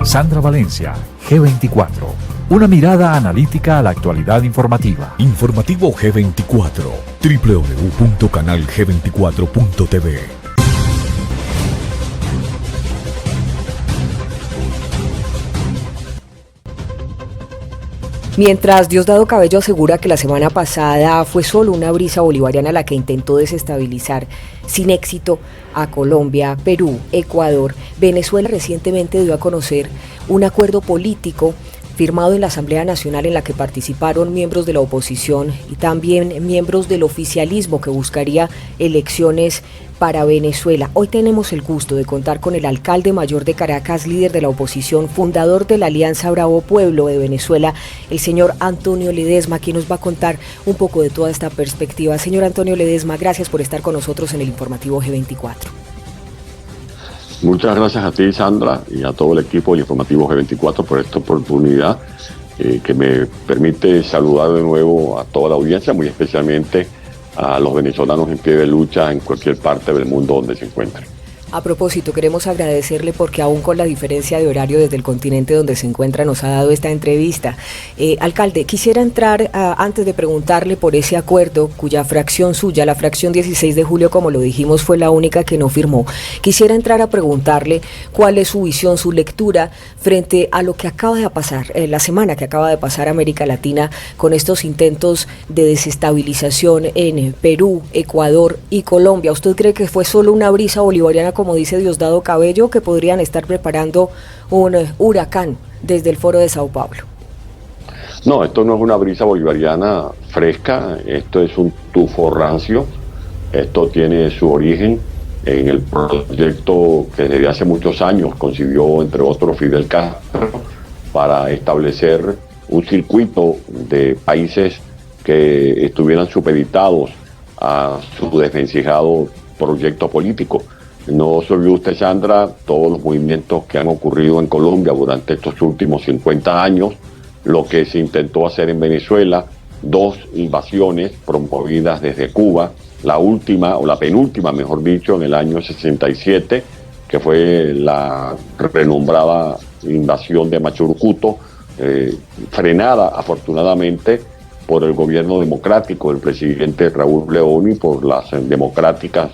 Sandra Valencia, G24. Una mirada analítica a la actualidad informativa. Informativo G24, www.canalg24.tv. Mientras Diosdado Cabello asegura que la semana pasada fue solo una brisa bolivariana la que intentó desestabilizar sin éxito a Colombia, Perú, Ecuador, Venezuela recientemente dio a conocer un acuerdo político firmado en la Asamblea Nacional en la que participaron miembros de la oposición y también miembros del oficialismo que buscaría elecciones para Venezuela. Hoy tenemos el gusto de contar con el alcalde mayor de Caracas, líder de la oposición, fundador de la Alianza Bravo Pueblo de Venezuela, el señor Antonio Ledesma, quien nos va a contar un poco de toda esta perspectiva. Señor Antonio Ledesma, gracias por estar con nosotros en el informativo G24. Muchas gracias a ti, Sandra, y a todo el equipo del informativo G24 por esta oportunidad que me permite saludar de nuevo a toda la audiencia, muy especialmente a los venezolanos en pie de lucha en cualquier parte del mundo donde se encuentren. A propósito, queremos agradecerle porque aún con la diferencia de horario desde el continente donde se encuentra nos ha dado esta entrevista. Alcalde, quisiera entrar antes de preguntarle por ese acuerdo cuya fracción suya, la fracción 16 de julio, como lo dijimos, fue la única que no firmó. Quisiera entrar a preguntarle cuál es su visión, su lectura frente a lo que acaba de pasar, la semana que acaba de pasar América Latina con estos intentos de desestabilización en Perú, Ecuador y Colombia. ¿Usted cree que fue solo una brisa bolivariana, como dice Diosdado Cabello, que podrían estar preparando un huracán desde el Foro de Sao Paulo? No, esto no es una brisa bolivariana fresca, esto es un tufo rancio. Esto tiene su origen en el proyecto que desde hace muchos años concibió, entre otros, Fidel Castro, para establecer un circuito de países que estuvieran supeditados a su desvencijado proyecto político. No se olvide usted, Sandra, todos los movimientos que han ocurrido en Colombia durante estos últimos 50 años, lo que se intentó hacer en Venezuela, 2 invasiones promovidas desde Cuba, la última, o la penúltima, mejor dicho, en el año 67, que fue la renombrada invasión de Machurucuto, frenada afortunadamente por el gobierno democrático del presidente Raúl León y por las democráticas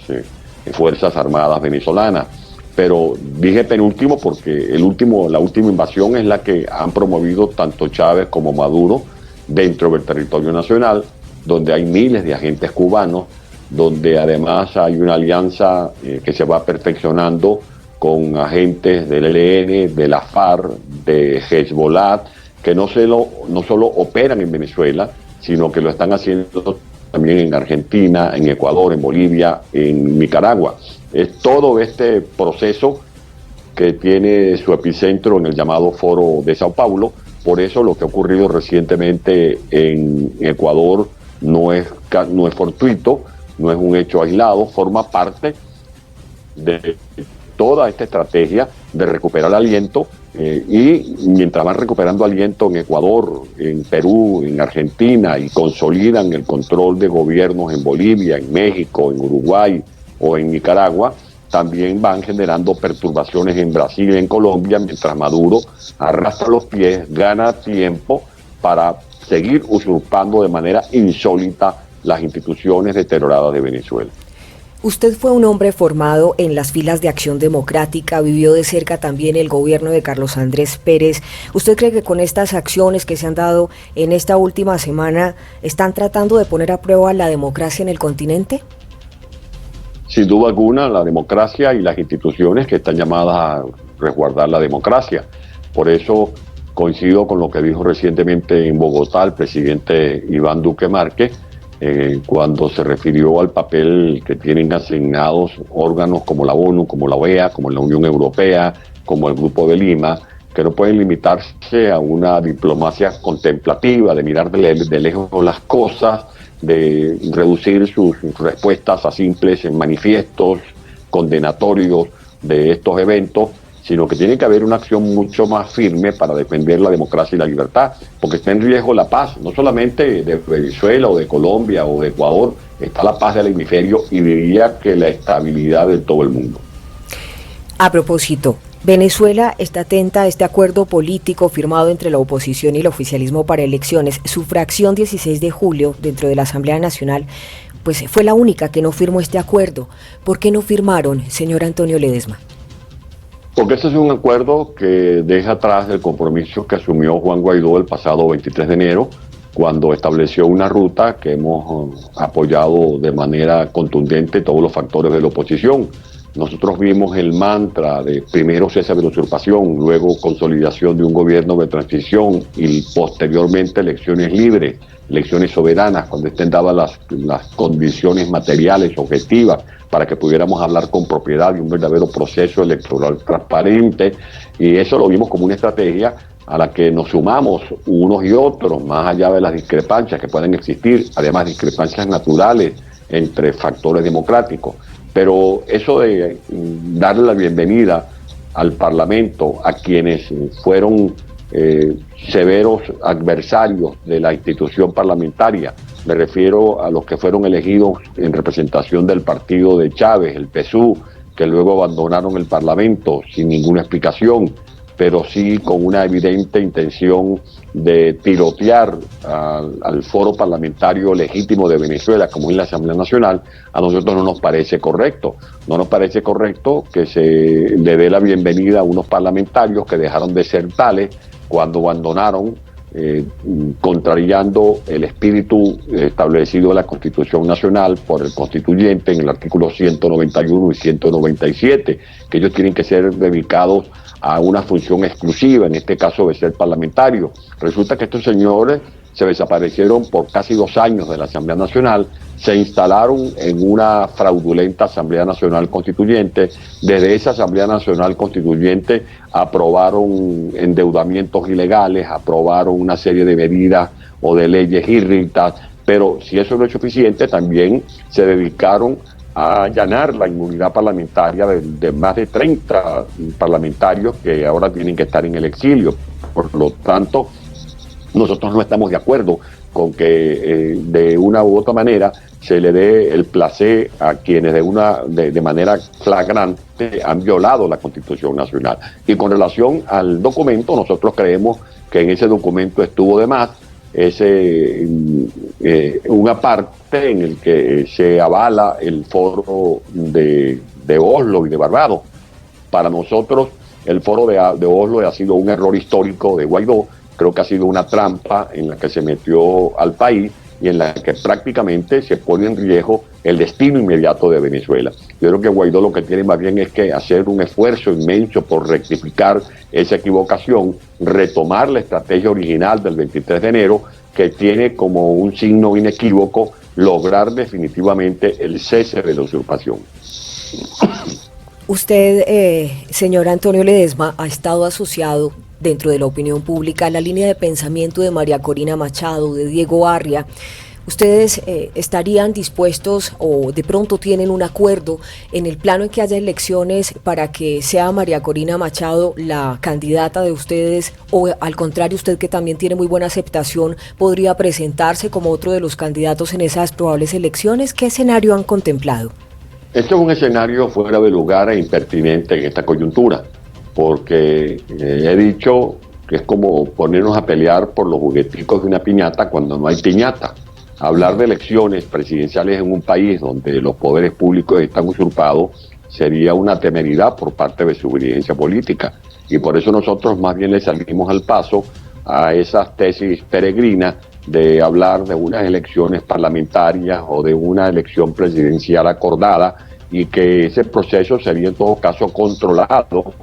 Fuerzas Armadas venezolanas. Pero dije penúltimo porque la última invasión es la que han promovido tanto Chávez como Maduro dentro del territorio nacional, donde hay miles de agentes cubanos, donde además hay una alianza que se va perfeccionando con agentes del ELN, de la FARC, de Hezbollah, que no solo operan en Venezuela, sino que lo están haciendo también en Argentina, en Ecuador, en Bolivia, en Nicaragua. Es todo este proceso que tiene su epicentro en el llamado Foro de Sao Paulo. Por eso lo que ha ocurrido recientemente en Ecuador no es fortuito, no es un hecho aislado, forma parte de toda esta estrategia de recuperar aliento, y mientras van recuperando aliento en Ecuador, en Perú, en Argentina, y consolidan el control de gobiernos en Bolivia, en México, en Uruguay o en Nicaragua, también van generando perturbaciones en Brasil y en Colombia, mientras Maduro arrastra los pies, gana tiempo para seguir usurpando de manera insólita las instituciones deterioradas de Venezuela. Usted fue un hombre formado en las filas de Acción Democrática, vivió de cerca también el gobierno de Carlos Andrés Pérez. ¿Usted cree que con estas acciones que se han dado en esta última semana están tratando de poner a prueba la democracia en el continente? Sin duda alguna, la democracia y las instituciones que están llamadas a resguardar la democracia. Por eso coincido con lo que dijo recientemente en Bogotá el presidente Iván Duque Márquez, cuando se refirió al papel que tienen asignados órganos como la ONU, como la OEA, como la Unión Europea, como el Grupo de Lima, que no pueden limitarse a una diplomacia contemplativa, de mirar de lejos las cosas, de reducir sus respuestas a simples manifiestos condenatorios de estos eventos, sino que tiene que haber una acción mucho más firme para defender la democracia y la libertad, porque está en riesgo la paz, no solamente de Venezuela o de Colombia o de Ecuador, está la paz del hemisferio y diría que la estabilidad de todo el mundo. A propósito, Venezuela está atenta a este acuerdo político firmado entre la oposición y el oficialismo para elecciones. Su fracción 16 de julio, dentro de la Asamblea Nacional, pues fue la única que no firmó este acuerdo. ¿Por qué no firmaron, señor Antonio Ledesma? Porque este es un acuerdo que deja atrás el compromiso que asumió Juan Guaidó el pasado 23 de enero, cuando estableció una ruta que hemos apoyado de manera contundente todos los factores de la oposición. Nosotros vimos el mantra de primero cese de la usurpación, luego consolidación de un gobierno de transición y posteriormente elecciones libres, elecciones soberanas, cuando estén dadas las condiciones materiales objetivas para que pudiéramos hablar con propiedad de un verdadero proceso electoral transparente, y eso lo vimos como una estrategia a la que nos sumamos unos y otros, más allá de las discrepancias que pueden existir, además discrepancias naturales entre factores democráticos. Pero eso de darle la bienvenida al Parlamento a quienes fueron severos adversarios de la institución parlamentaria, me refiero a los que fueron elegidos en representación del partido de Chávez, el PSUV, que luego abandonaron el Parlamento sin ninguna explicación, pero sí con una evidente intención de tirotear al foro parlamentario legítimo de Venezuela, como es la Asamblea Nacional. A nosotros no nos parece correcto. No nos parece correcto que se le dé la bienvenida a unos parlamentarios que dejaron de ser tales cuando abandonaron, contrariando el espíritu establecido en la Constitución Nacional por el constituyente en el artículo 191 y 197, que ellos tienen que ser dedicados a una función exclusiva, en este caso de ser parlamentario. Resulta que estos señores se desaparecieron por casi 2 años de la Asamblea Nacional, se instalaron en una fraudulenta Asamblea Nacional Constituyente. Desde esa Asamblea Nacional Constituyente aprobaron endeudamientos ilegales, aprobaron una serie de medidas o de leyes irritas, pero si eso no es suficiente, también se dedicaron a allanar la inmunidad parlamentaria de más de 30 parlamentarios que ahora tienen que estar en el exilio. Por lo tanto, nosotros no estamos de acuerdo con que de una u otra manera se le dé el placer a quienes de manera flagrante han violado la Constitución Nacional. Y con relación al documento, nosotros creemos que en ese documento estuvo de más una parte en el que se avala el foro de Oslo y de Barbados. Para nosotros el foro de Oslo ha sido un error histórico de Guaidó. Creo que ha sido una trampa en la que se metió al país y en la que prácticamente se pone en riesgo el destino inmediato de Venezuela. Yo creo que Guaidó lo que tiene más bien es que hacer un esfuerzo inmenso por rectificar esa equivocación, retomar la estrategia original del 23 de enero, que tiene como un signo inequívoco lograr definitivamente el cese de la usurpación. Usted, señor Antonio Ledesma, ha estado asociado dentro de la opinión pública a la línea de pensamiento de María Corina Machado, de Diego Arria. ¿Ustedes estarían dispuestos o de pronto tienen un acuerdo en el plano en que haya elecciones para que sea María Corina Machado la candidata de ustedes, o al contrario, usted, que también tiene muy buena aceptación, podría presentarse como otro de los candidatos en esas probables elecciones? ¿Qué escenario han contemplado? Esto es un escenario fuera de lugar e impertinente en esta coyuntura, porque he dicho que es como ponernos a pelear por los jugueticos de una piñata cuando no hay piñata. Hablar de elecciones presidenciales en un país donde los poderes públicos están usurpados sería una temeridad por parte de su dirigencia política. Y por eso nosotros más bien le salimos al paso a esas tesis peregrinas de hablar de unas elecciones parlamentarias o de una elección presidencial acordada, y que ese proceso sería en todo caso controlado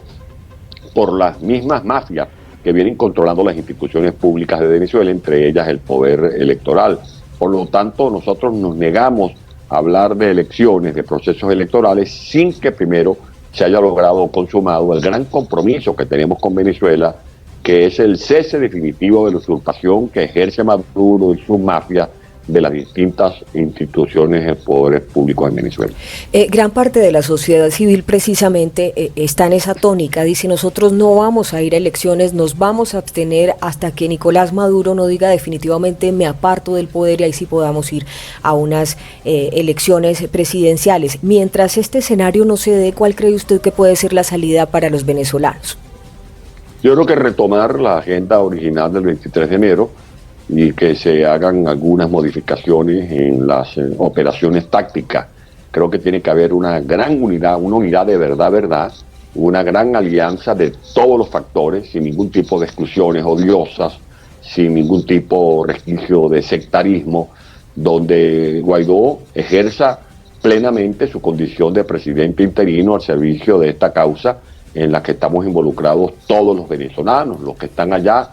por las mismas mafias que vienen controlando las instituciones públicas de Venezuela, entre ellas el poder electoral. Por lo tanto, nosotros nos negamos a hablar de elecciones, de procesos electorales, sin que primero se haya logrado o consumado el gran compromiso que tenemos con Venezuela, que es el cese definitivo de la usurpación que ejerce Maduro y sus mafias de las distintas instituciones de poderes públicos en Venezuela. Gran parte de la sociedad civil precisamente está en esa tónica, dice nosotros no vamos a ir a elecciones, nos vamos a abstener hasta que Nicolás Maduro no diga definitivamente me aparto del poder y ahí sí podamos ir a unas elecciones presidenciales. Mientras este escenario no se dé, ¿cuál cree usted que puede ser la salida para los venezolanos? Yo creo que retomar la agenda original del 23 de enero y que se hagan algunas modificaciones en las operaciones tácticas. Creo que tiene que haber una gran unidad, una unidad de verdad, una gran alianza de todos los factores, sin ningún tipo de exclusiones odiosas, sin ningún tipo de resquicio de sectarismo, donde Guaidó ejerza plenamente su condición de presidente interino al servicio de esta causa en la que estamos involucrados todos los venezolanos, los que están allá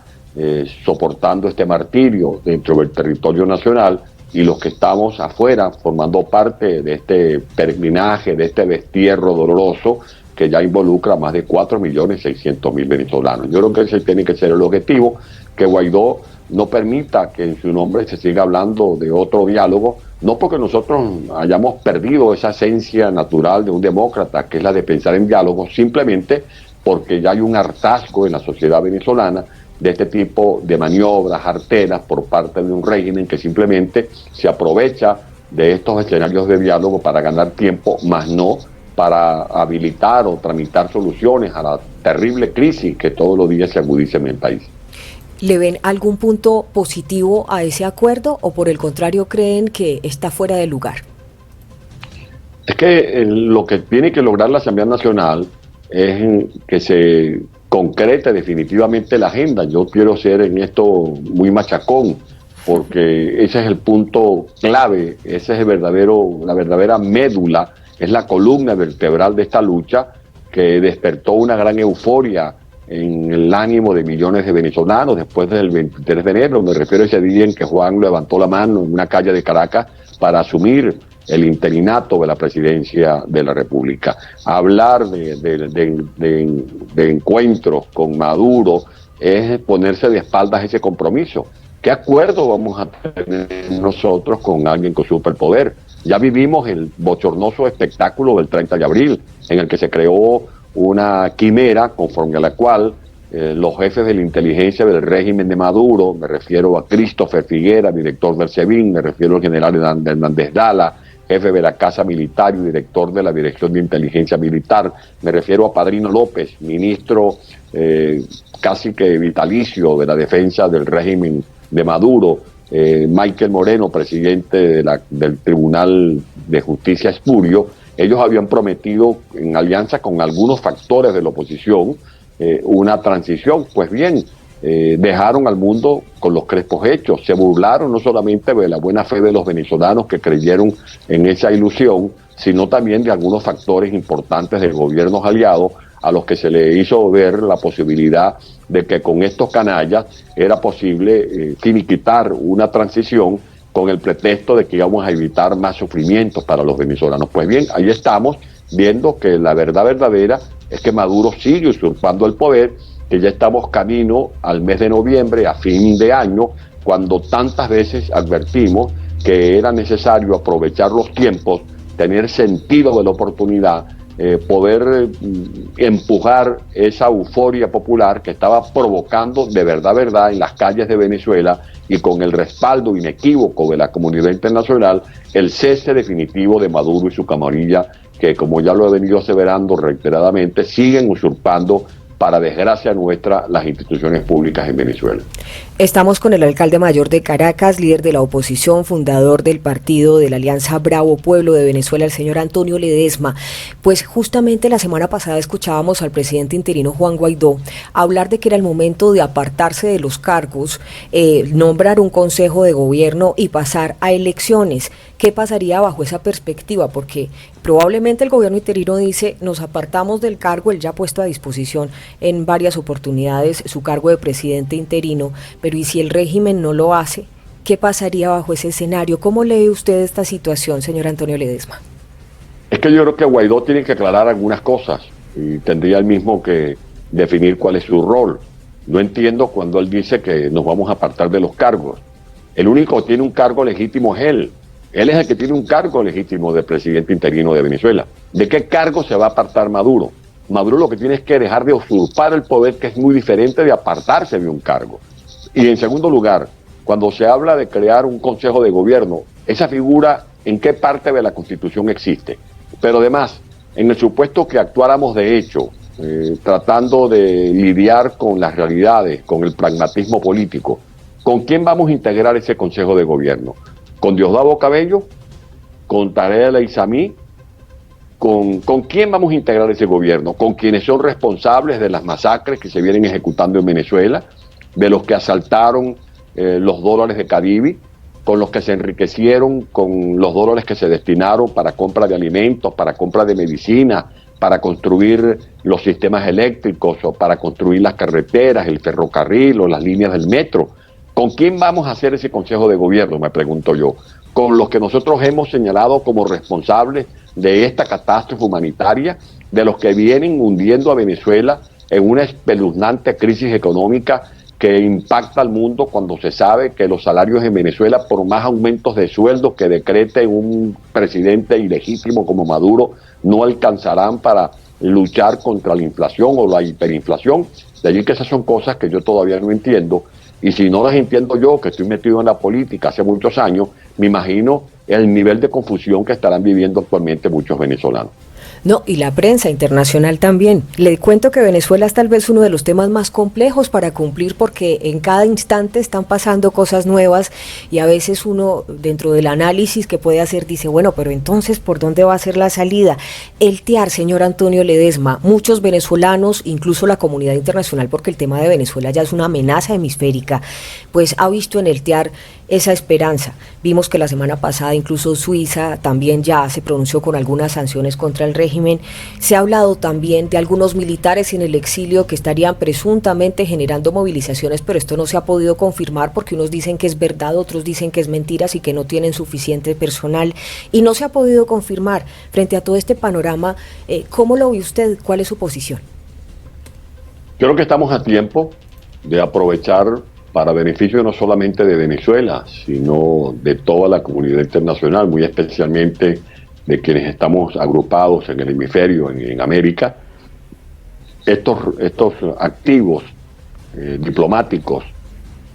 soportando este martirio dentro del territorio nacional y los que estamos afuera formando parte de este peregrinaje, de este destierro doloroso que ya involucra a más de 4.600.000 venezolanos. Yo creo que ese tiene que ser el objetivo, que Guaidó no permita que en su nombre se siga hablando de otro diálogo, no porque nosotros hayamos perdido esa esencia natural de un demócrata, que es la de pensar en diálogo, simplemente porque ya hay un hartazgo en la sociedad venezolana de este tipo de maniobras arteras por parte de un régimen que simplemente se aprovecha de estos escenarios de diálogo para ganar tiempo, más no para habilitar o tramitar soluciones a la terrible crisis que todos los días se agudiza en el país. ¿Le ven algún punto positivo a ese acuerdo o por el contrario creen que está fuera de lugar? Es que lo que tiene que lograr la Asamblea Nacional es que se concrete definitivamente la agenda. Yo quiero ser en esto muy machacón, porque ese es el punto clave, ese es la verdadera médula, es la columna vertebral de esta lucha que despertó una gran euforia en el ánimo de millones de venezolanos después del 23 de enero. Me refiero a ese día en que Juan levantó la mano en una calle de Caracas para asumir el interinato de la presidencia de la República. Hablar de encuentros con Maduro es ponerse de espaldas ese compromiso. ¿Qué acuerdo vamos a tener nosotros con alguien con superpoder? Ya vivimos el bochornoso espectáculo del 30 de abril, en el que se creó una quimera conforme a la cual los jefes de la inteligencia del régimen de Maduro, me refiero a Christopher Figuera, director del SEBIN, me refiero al general Hernández Dala, jefe de la Casa Militar y director de la Dirección de Inteligencia Militar, me refiero a Padrino López, ministro casi que vitalicio de la defensa del régimen de Maduro, Michael Moreno, presidente del Tribunal de Justicia Espurio. Ellos habían prometido, en alianza con algunos factores de la oposición, una transición. Pues bien, dejaron al mundo con los crespos hechos. Se burlaron no solamente de la buena fe de los venezolanos que creyeron en esa ilusión, sino también de algunos factores importantes del gobierno aliado, a los que se le hizo ver la posibilidad de que con estos canallas era posible finiquitar una transición con el pretexto de que íbamos a evitar más sufrimientos para los venezolanos. Pues bien, ahí estamos viendo que la verdad verdadera es que Maduro sigue usurpando el poder, que ya estamos camino al mes de noviembre, a fin de año, cuando tantas veces advertimos que era necesario aprovechar los tiempos, tener sentido de la oportunidad, poder empujar esa euforia popular que estaba provocando de verdad en las calles de Venezuela, y con el respaldo inequívoco de la comunidad internacional, el cese definitivo de Maduro y su camarilla, que, como ya lo he venido aseverando reiteradamente, siguen usurpando, para desgracia nuestra, las instituciones públicas en Venezuela. Estamos con el alcalde mayor de Caracas, líder de la oposición, fundador del partido de la Alianza Bravo Pueblo de Venezuela, el señor Antonio Ledesma. Pues justamente la semana pasada escuchábamos al presidente interino Juan Guaidó hablar de que era el momento de apartarse de los cargos, nombrar un consejo de gobierno y pasar a elecciones. ¿Qué pasaría bajo esa perspectiva? Porque probablemente el gobierno interino dice, nos apartamos del cargo, él ya ha puesto a disposición en varias oportunidades su cargo de presidente interino, pero ¿y si el régimen no lo hace? ¿Qué pasaría bajo ese escenario? ¿Cómo lee usted esta situación, señor Antonio Ledesma? Es que yo creo que Guaidó tiene que aclarar algunas cosas y tendría él mismo que definir cuál es su rol. No entiendo cuando él dice que nos vamos a apartar de los cargos. El único que tiene un cargo legítimo es él. Él es el que tiene un cargo legítimo de presidente interino de Venezuela. ¿De qué cargo se va a apartar Maduro? Maduro lo que tiene es que dejar de usurpar el poder, que es muy diferente de apartarse de un cargo. Y en segundo lugar, cuando se habla de crear un consejo de gobierno, esa figura, ¿en qué parte de la Constitución existe? Pero además, en el supuesto que actuáramos de hecho, tratando de lidiar con las realidades, con el pragmatismo político, ¿con quién vamos a integrar ese consejo de gobierno? ¿Con Diosdado Cabello? ¿Con Tarek El Aissami? ¿Con quién vamos a integrar ese gobierno? ¿Con quienes son responsables de las masacres que se vienen ejecutando en Venezuela? ¿De los que asaltaron los dólares de Caribe? ¿Con los que se enriquecieron con los dólares que se destinaron para compra de alimentos, para compra de medicina, para construir los sistemas eléctricos o para construir las carreteras, el ferrocarril o las líneas del metro? ¿Con quién vamos a hacer ese consejo de gobierno? Me pregunto yo. ¿Con los que nosotros hemos señalado como responsables de esta catástrofe humanitaria, de los que vienen hundiendo a Venezuela en una espeluznante crisis económica que impacta al mundo, cuando se sabe que los salarios en Venezuela, por más aumentos de sueldos que decrete un presidente ilegítimo como Maduro, no alcanzarán para luchar contra la inflación o la hiperinflación? De allí que esas son cosas que yo todavía no entiendo, y si no las entiendo yo, que estoy metido en la política hace muchos años, me imagino el nivel de confusión que estarán viviendo actualmente muchos venezolanos. No, y la prensa internacional también. Le cuento que Venezuela es tal vez uno de los temas más complejos para cumplir, porque en cada instante están pasando cosas nuevas y a veces uno, dentro del análisis que puede hacer, dice, bueno, pero entonces, ¿por dónde va a ser la salida? El TIAR, señor Antonio Ledesma, muchos venezolanos, incluso la comunidad internacional, porque el tema de Venezuela ya es una amenaza hemisférica, pues ha visto en el TIAR esa esperanza. Vimos que la semana pasada incluso Suiza también ya se pronunció con algunas sanciones contra el régimen. Se ha hablado también de algunos militares en el exilio que estarían presuntamente generando movilizaciones, pero esto no se ha podido confirmar porque unos dicen que es verdad, otros dicen que es mentiras y que no tienen suficiente personal, y no se ha podido confirmar. Frente a todo este panorama, ¿cómo lo ve usted? ¿Cuál es su posición? Creo que estamos a tiempo de aprovechar, para beneficio no solamente de Venezuela, sino de toda la comunidad internacional, muy especialmente de quienes estamos agrupados en el hemisferio, en América, estos activos diplomáticos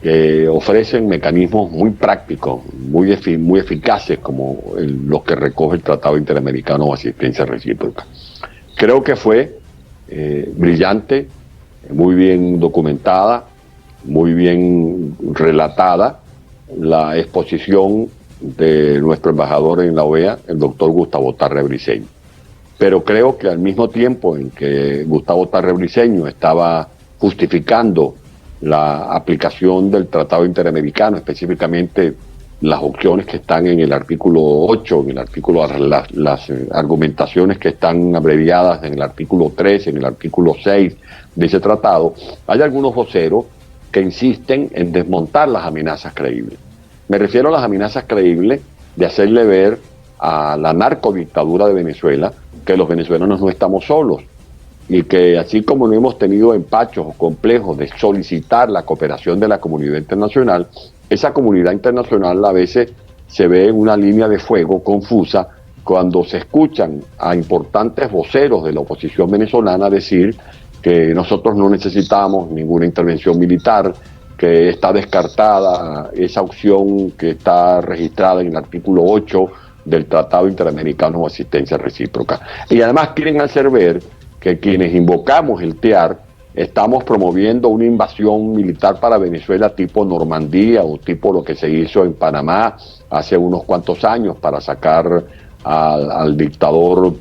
que ofrecen mecanismos muy prácticos, muy eficaces, como los que recoge el Tratado Interamericano de Asistencia Recíproca. Creo que fue brillante, muy bien documentada, muy bien relatada la exposición de nuestro embajador en la OEA, el doctor Gustavo Tarre Briceño. Pero creo que al mismo tiempo en que Gustavo Tarre Briceño estaba justificando la aplicación del Tratado Interamericano, específicamente las opciones que están en el artículo 8, en el artículo, las argumentaciones que están abreviadas en el artículo 3, en el artículo 6 de ese tratado, hay algunos voceros que insisten en desmontar las amenazas creíbles. Me refiero a las amenazas creíbles de hacerle ver a la narcodictadura de Venezuela que los venezolanos no estamos solos, y que así como no hemos tenido empachos o complejos de solicitar la cooperación de la comunidad internacional, esa comunidad internacional a veces se ve en una línea de fuego confusa cuando se escuchan a importantes voceros de la oposición venezolana decir que nosotros no necesitamos ninguna intervención militar, que está descartada esa opción que está registrada en el artículo 8 del Tratado Interamericano de Asistencia Recíproca. Y además quieren hacer ver que quienes invocamos el TIAR estamos promoviendo una invasión militar para Venezuela tipo Normandía o tipo lo que se hizo en Panamá hace unos cuantos años para sacar al dictador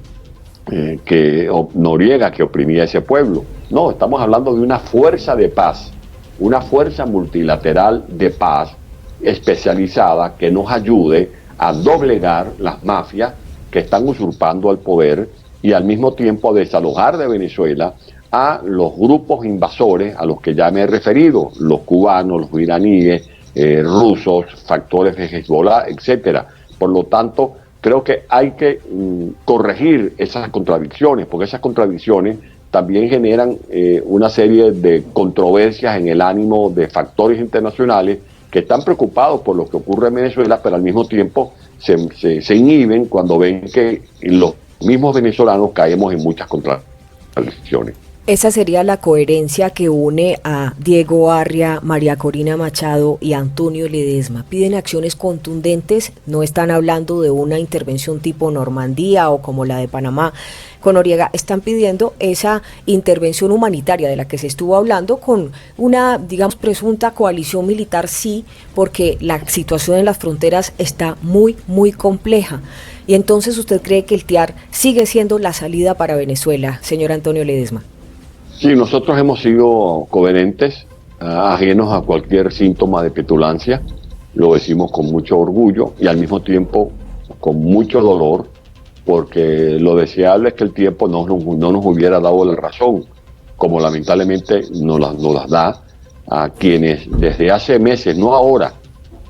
Noriega, que oprimía a ese pueblo. No, estamos hablando de una fuerza de paz, una fuerza multilateral de paz especializada que nos ayude a doblegar las mafias que están usurpando el poder y al mismo tiempo a desalojar de Venezuela a los grupos invasores a los que ya me he referido, los cubanos, los iraníes, rusos, factores de Hezbollah, etcétera. Por lo tanto, creo que hay que corregir esas contradicciones, porque esas contradicciones también generan una serie de controversias en el ánimo de factores internacionales que están preocupados por lo que ocurre en Venezuela, pero al mismo tiempo se inhiben cuando ven que los mismos venezolanos caemos en muchas contradicciones. Esa sería la coherencia que une a Diego Arria, María Corina Machado y Antonio Ledesma. Piden acciones contundentes, no están hablando de una intervención tipo Normandía o como la de Panamá con Noriega, están pidiendo esa intervención humanitaria de la que se estuvo hablando con una, digamos, presunta coalición militar, sí, porque la situación en las fronteras está muy, muy compleja. Y entonces, ¿usted cree que el TIAR sigue siendo la salida para Venezuela, señor Antonio Ledesma? Sí, nosotros hemos sido coherentes, ajenos a cualquier síntoma de petulancia, lo decimos con mucho orgullo y al mismo tiempo con mucho dolor, porque lo deseable es que el tiempo no nos hubiera dado la razón, como lamentablemente nos las da a quienes desde hace meses, no ahora,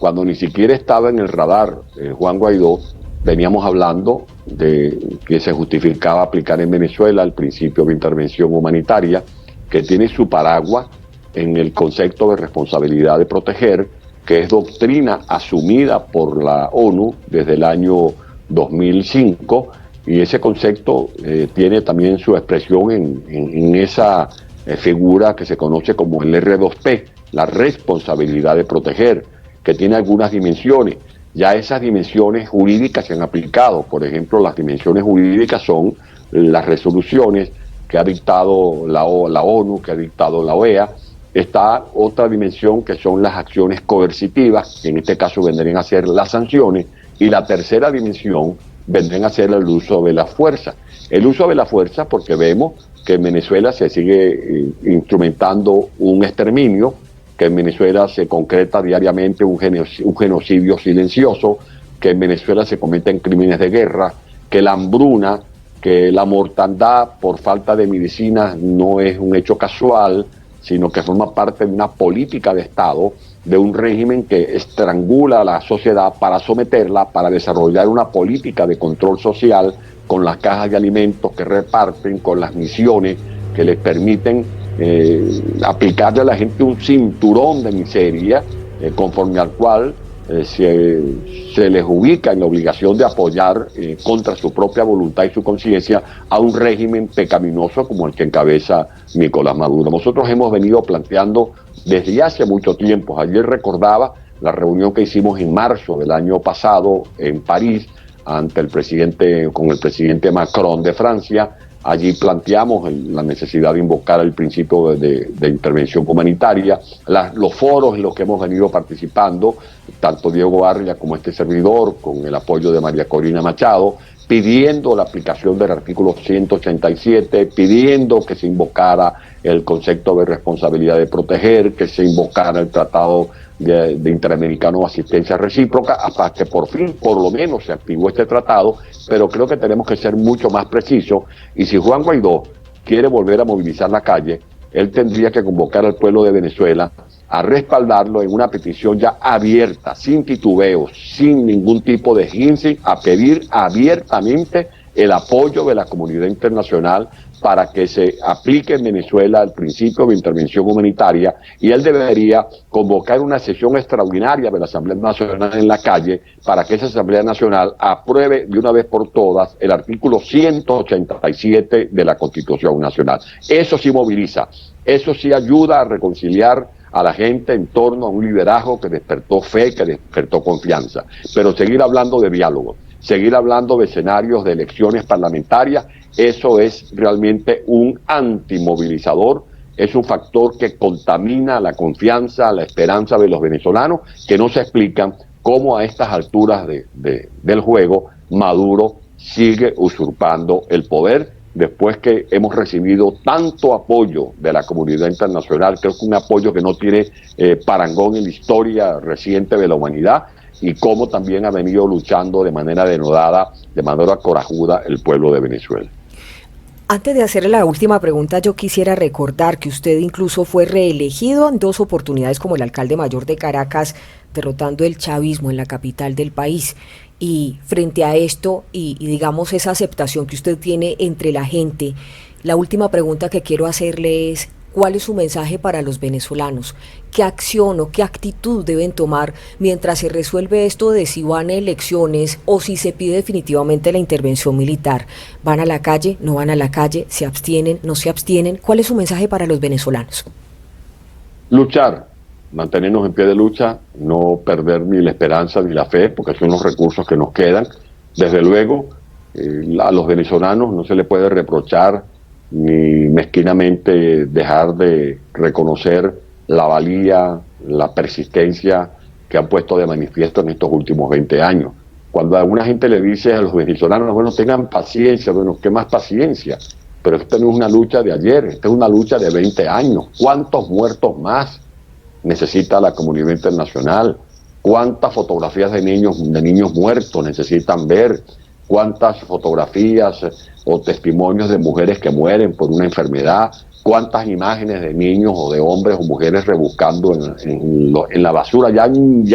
cuando ni siquiera estaba en el radar Juan Guaidó, veníamos hablando de que se justificaba aplicar en Venezuela el principio de intervención humanitaria, que tiene su paraguas en el concepto de responsabilidad de proteger, que es doctrina asumida por la ONU desde el año 2005, y ese concepto tiene también su expresión en esa figura que se conoce como el R2P, la responsabilidad de proteger, que tiene algunas dimensiones. Ya esas dimensiones jurídicas se han aplicado. Por ejemplo, las dimensiones jurídicas son las resoluciones que ha dictado la ONU, que ha dictado la OEA. Está otra dimensión que son las acciones coercitivas, que en este caso vendrían a ser las sanciones, y la tercera dimensión vendrían a ser el uso de la fuerza. El uso de la fuerza porque vemos que en Venezuela se sigue instrumentando un exterminio, que en Venezuela se concreta diariamente un genocidio silencioso, que en Venezuela se cometen crímenes de guerra, que la hambruna, que la mortandad por falta de medicinas no es un hecho casual, sino que forma parte de una política de Estado, de un régimen que estrangula a la sociedad para someterla, para desarrollar una política de control social con las cajas de alimentos que reparten, con las misiones que les permiten aplicarle a la gente un cinturón de miseria, conforme al cual se les ubica en la obligación de apoyar contra su propia voluntad y su conciencia a un régimen pecaminoso como el que encabeza Nicolás Maduro. Nosotros hemos venido planteando desde hace mucho tiempo. Ayer recordaba la reunión que hicimos en marzo del año pasado en París con el presidente Macron de Francia. Allí planteamos la necesidad de invocar el principio de intervención humanitaria, los foros en los que hemos venido participando, tanto Diego Arria como este servidor, con el apoyo de María Corina Machado, pidiendo la aplicación del artículo 187, pidiendo que se invocara el concepto de responsabilidad de proteger, que se invocara el Tratado de Interamericano de Asistencia Recíproca, hasta que por fin, por lo menos, se activó este tratado, pero creo que tenemos que ser mucho más precisos, y si Juan Guaidó quiere volver a movilizar la calle, él tendría que convocar al pueblo de Venezuela a respaldarlo en una petición ya abierta, sin titubeos, sin ningún tipo de ginseng, a pedir abiertamente el apoyo de la comunidad internacional para que se aplique en Venezuela el principio de intervención humanitaria, y él debería convocar una sesión extraordinaria de la Asamblea Nacional en la calle para que esa Asamblea Nacional apruebe de una vez por todas el artículo 187 de la Constitución Nacional. Eso sí moviliza, eso sí ayuda a reconciliar a la gente en torno a un liderazgo que despertó fe, que despertó confianza. Pero seguir hablando de diálogo, seguir hablando de escenarios de elecciones parlamentarias, eso es realmente un antimovilizador, es un factor que contamina la confianza, la esperanza de los venezolanos, que no se explican cómo a estas alturas del juego Maduro sigue usurpando el poder, después que hemos recibido tanto apoyo de la comunidad internacional. Creo que un apoyo que no tiene parangón en la historia reciente de la humanidad, y cómo también ha venido luchando de manera denodada, de manera corajuda el pueblo de Venezuela. Antes de hacerle la última pregunta, yo quisiera recordar que usted incluso fue reelegido en 2 oportunidades como el alcalde mayor de Caracas, derrotando el chavismo en la capital del país. Y frente a esto y digamos esa aceptación que usted tiene entre la gente, la última pregunta que quiero hacerle es, ¿Cuál es su mensaje para los venezolanos? ¿Qué acción o qué actitud deben tomar mientras se resuelve esto de si van a elecciones o si se pide definitivamente la intervención militar? ¿Van a la calle? ¿No van a la calle? ¿Se abstienen? ¿No se abstienen? ¿Cuál es su mensaje para los venezolanos? Luchar, mantenernos en pie de lucha, no perder ni la esperanza ni la fe, porque son los recursos que nos quedan. Desde luego, a los venezolanos no se les puede reprochar ni mezquinamente dejar de reconocer la valía, la persistencia que han puesto de manifiesto en estos últimos 20 años. Cuando alguna gente le dice a los venezolanos, bueno, tengan paciencia, bueno, ¿qué más paciencia? Pero esta no es una lucha de ayer, esta es una lucha de 20 años. ¿Cuántos muertos más necesita la comunidad internacional? ¿Cuántas fotografías de niños muertos necesitan ver? ¿Cuántas fotografías o testimonios de mujeres que mueren por una enfermedad? ¿Cuántas imágenes de niños o de hombres o mujeres rebuscando en la basura? Ya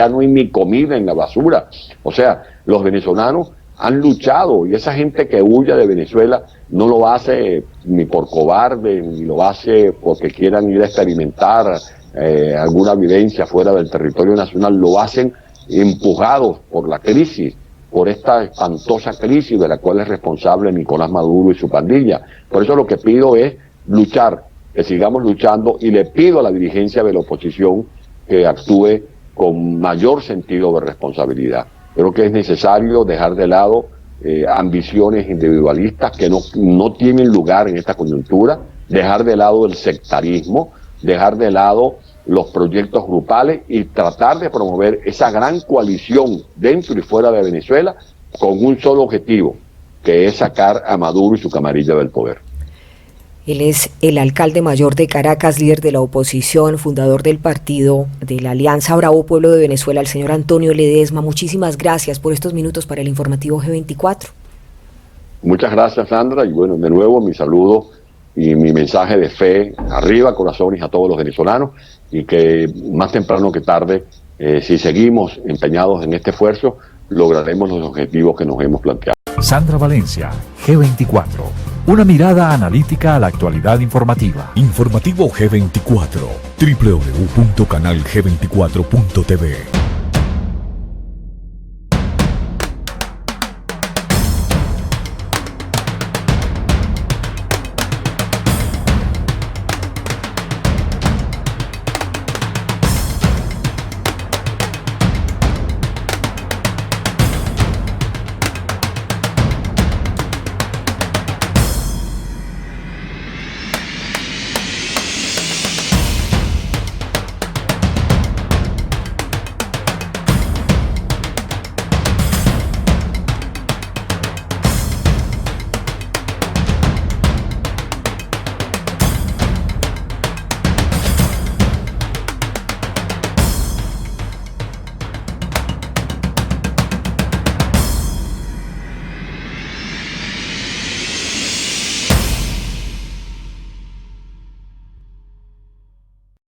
no hay ni comida en la basura. O sea, los venezolanos han luchado, y esa gente que huye de Venezuela no lo hace ni por cobarde, ni lo hace porque quieran ir a experimentar alguna vivencia fuera del territorio nacional. Lo hacen empujados por la crisis, por esta espantosa crisis de la cual es responsable Nicolás Maduro y su pandilla. Por eso lo que pido es luchar, que sigamos luchando, y le pido a la dirigencia de la oposición que actúe con mayor sentido de responsabilidad. Creo que es necesario dejar de lado ambiciones individualistas que no tienen lugar en esta coyuntura, dejar de lado el sectarismo, dejar de lado los proyectos grupales y tratar de promover esa gran coalición dentro y fuera de Venezuela con un solo objetivo, que es sacar a Maduro y su camarilla del poder. Él es el alcalde mayor de Caracas, líder de la oposición, fundador del partido de la Alianza Bravo Pueblo de Venezuela, el señor Antonio Ledesma. Muchísimas gracias por estos minutos para el informativo G24. Muchas gracias, Sandra, y bueno, de nuevo mi saludo y mi mensaje de fe, arriba corazones a todos los venezolanos, y que más temprano que tarde, si seguimos empeñados en este esfuerzo, lograremos los objetivos que nos hemos planteado. Sandra Valencia, G24. Una mirada analítica a la actualidad informativa. Informativo G24, www.canalg24.tv.